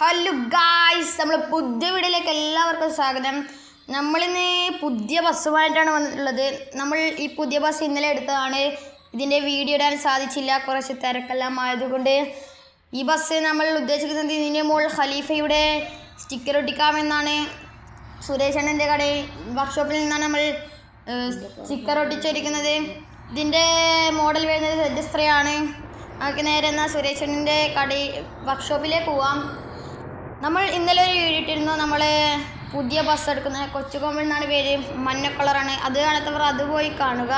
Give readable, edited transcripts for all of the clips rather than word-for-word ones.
Hello guys, നമ്മൾ പുതിയ വീഡിയോയിലേക്ക് എല്ലാവർക്കും സ്വാഗതം. നമ്മളിന്ന് പുതിയ ബസ്സുമായിട്ടാണ് വന്നിട്ടുള്ളത്. നമ്മൾ ഈ പുതിയ ബസ് ഇന്നലെ എടുത്തതാണ്. ഇതിൻ്റെ വീഡിയോ ഇടാൻ സാധിച്ചില്ല, കുറച്ച് തിരക്കെല്ലാം ആയതുകൊണ്ട്. ഈ ബസ് നമ്മൾ ഉദ്ദേശിക്കുന്നത് ഇതിൻ്റെ മുകളിൽ ഖലീഫയുടെ സ്റ്റിക്കർ ഒട്ടിക്കാമെന്നാണ്. സുരേഷ് അണ്ണൻ്റെ കടയിൽ വർക്ക്ഷോപ്പിൽ നിന്നാണ് നമ്മൾ സ്റ്റിക്കർ ഒട്ടിച്ചിരിക്കുന്നത്. ഇതിൻ്റെ മോഡൽ വരുന്നത് രജിസ്ട്രയാണ്. നമുക്ക് നേരെ എന്നാൽ സുരേഷ് അണ്ണൻ്റെ കടയിൽ വർക്ക്ഷോപ്പിലേക്ക് പോവാം. നമ്മൾ ഇന്നലെ ഒരു വീഡിയോ ഇട്ടിരുന്നു. നമ്മൾ പുതിയ ബസ് എടുക്കുന്ന കൊച്ചുകൊമ്പിൽ നിന്നാണ് പേര്, മഞ്ഞ കളറാണ്. അത് കാണാത്തവർ അത് പോയി കാണുക.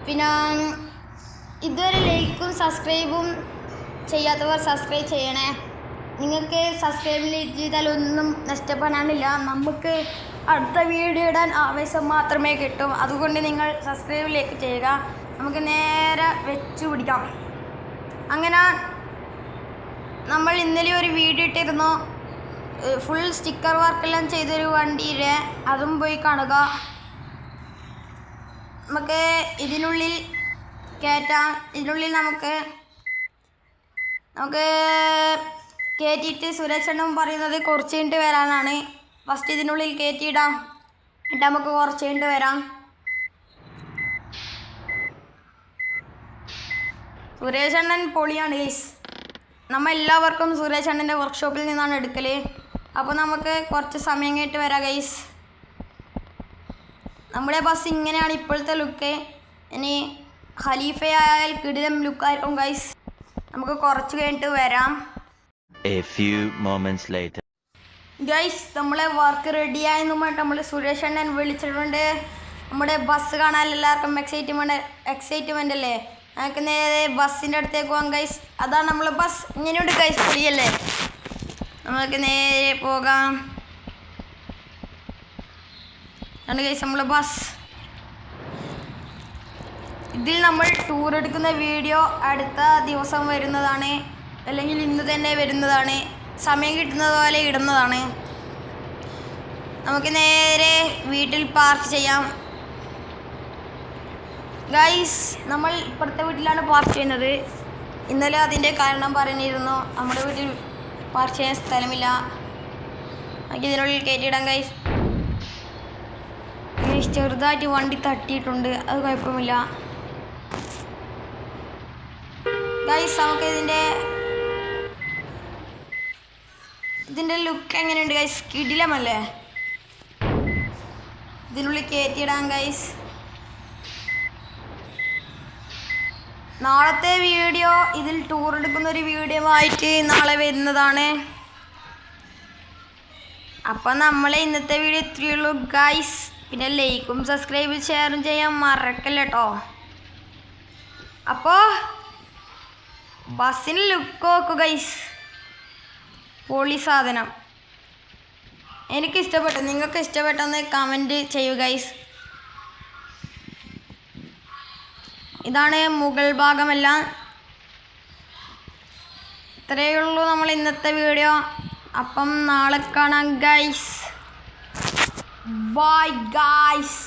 പിന്നെ ഇതുവരെ ലൈക്കും സബ്സ്ക്രൈബും ചെയ്യാത്തവർ സബ്സ്ക്രൈബ് ചെയ്യണേ. നിങ്ങൾക്ക് സബ്സ്ക്രൈബ് ചെയ്താൽ ഒന്നും നഷ്ടപ്പെടാനില്ല. നമുക്ക് അടുത്ത വീഡിയോ ഇടാൻ ആവേശം മാത്രമേ കിട്ടും. അതുകൊണ്ട് നിങ്ങൾ സബ്സ്ക്രൈബിലേക്ക് ചെയ്യുക. നമുക്ക് നേരെ വെച്ച് പിടിക്കാം. അങ്ങനെ നമ്മൾ ഇന്നലെ ഒരു വീഡിയോ ഇട്ടിരുന്നു, ഫുൾ സ്റ്റിക്കർ വർക്കെല്ലാം ചെയ്തൊരു വണ്ടിയുടെ, അതും പോയി കാണുക. നമുക്ക് ഇതിനുള്ളിൽ കയറ്റാം. ഇതിനുള്ളിൽ നമുക്ക് കയറ്റിയിട്ട് സുരേഷ് അണ്ണൻ പറയുന്നത് കുറച്ച് കഴിഞ്ഞിട്ട് വരാനാണ്. ഫസ്റ്റ് ഇതിനുള്ളിൽ കയറ്റിയിടാം, എന്നിട്ട് നമുക്ക് കുറച്ച് കഴിഞ്ഞിട്ട് വരാം. സുരേഷ് അണ്ണൻ പൊളിയാണ് ഗൈസ്. നമ്മൾ എല്ലാവർക്കും സുരേഷ് അണ്ണൻ്റെ വർക്ക്ഷോപ്പിൽ നിന്നാണ് എടുക്കൽ. അപ്പോൾ നമുക്ക് കുറച്ച് സമയം കഴിഞ്ഞിട്ട് വരാം ഗൈസ്. നമ്മുടെ ബസ് ഇങ്ങനെയാണ് ഇപ്പോഴത്തെ ലുക്ക്. ഇനി ഖലീഫയായാൽ കിടിലം ലുക്കായിരിക്കും ഗൈസ്. നമുക്ക് കുറച്ച് കഴിഞ്ഞിട്ട് വരാം. ഗൈസ്, നമ്മളെ വർക്ക് റെഡിയായെന്ന് പറഞ്ഞിട്ട് നമ്മൾ സുരേഷ് അണ്ണൻ വിളിച്ചിട്ടുണ്ട്. നമ്മുടെ ബസ് കാണാൻ എല്ലാവർക്കും എക്സൈറ്റ്മെൻ്റ് അല്ലേ. നമുക്ക് നേരെ ബസ്സിൻ്റെ അടുത്തേക്ക് പോകാം ഗൈസ്. അതാണ് നമ്മളെ ബസ്. ഇങ്ങനെയുണ്ട് ഗൈസ്, പൊളിയല്ലേ. നമുക്ക് നേരെ പോകാം. ആണ് ഗൈസ് നമ്മളെ ബസ്. ഇതിൽ നമ്മൾ ടൂർ എടുക്കുന്ന വീഡിയോ അടുത്ത ദിവസം വരുന്നതാണ്, അല്ലെങ്കിൽ ഇന്ന് തന്നെ വരുന്നതാണ്. സമയം കിട്ടുന്നത് പോലെ ഇടുന്നതാണ്. നമുക്ക് നേരെ വീട്ടിൽ പാർക്ക് ചെയ്യാം ഗൈസ്. നമ്മൾ ഇപ്പുറത്തെ വീട്ടിലാണ് പാർക്ക് ചെയ്യുന്നത്. ഇന്നലെ അതിൻ്റെ കാരണം പറഞ്ഞിരുന്നു, നമ്മുടെ വീട്ടിൽ പാർക്ക് ചെയ്യാൻ സ്ഥലമില്ല. നമുക്ക് ഇതിനുള്ളിൽ കയറ്റിയിടാം ഗൈസ്. ചെറുതായിട്ട് വണ്ടി തട്ടിയിട്ടുണ്ട്, അത് കുഴപ്പമില്ല ഗൈസ്. നമുക്ക് ഇതിൻ്റെ ലുക്ക് എങ്ങനെയുണ്ട് ഗൈസ്? കിടിലമല്ലേ. ഇതിനുള്ളിൽ കയറ്റിയിടാം ഗൈസ്. നാളത്തെ വീഡിയോ ഇതിൽ ടൂർ എടുക്കുന്ന ഒരു വീഡിയോ ആയിട്ട് നാളെ വരുന്നതാണ്. അപ്പം നമ്മളെ ഇന്നത്തെ വീഡിയോ ഇത്രയുള്ളൂ ഗൈസ്. പിന്നെ ലൈക്കും സബ്സ്ക്രൈബും ഷെയറും ചെയ്യാൻ മറക്കല്ല കേട്ടോ. അപ്പോൾ ബസ്സിന് ലുക്ക് നോക്കൂ ഗൈസ്, പൊളി സാധനം. എനിക്കിഷ്ടപ്പെട്ടു. നിങ്ങൾക്ക് ഇഷ്ടപ്പെട്ടെന്ന് കമൻറ്റ് ചെയ്യൂ ഗൈസ്. ഇതാണ് മുകൾ ഭാഗമെല്ലാം. ഇത്രയേ ഉള്ളൂ നമ്മൾ ഇന്നത്തെ വീഡിയോ. അപ്പം നാളെ കാണാം ഗൈസ്. Bye guys.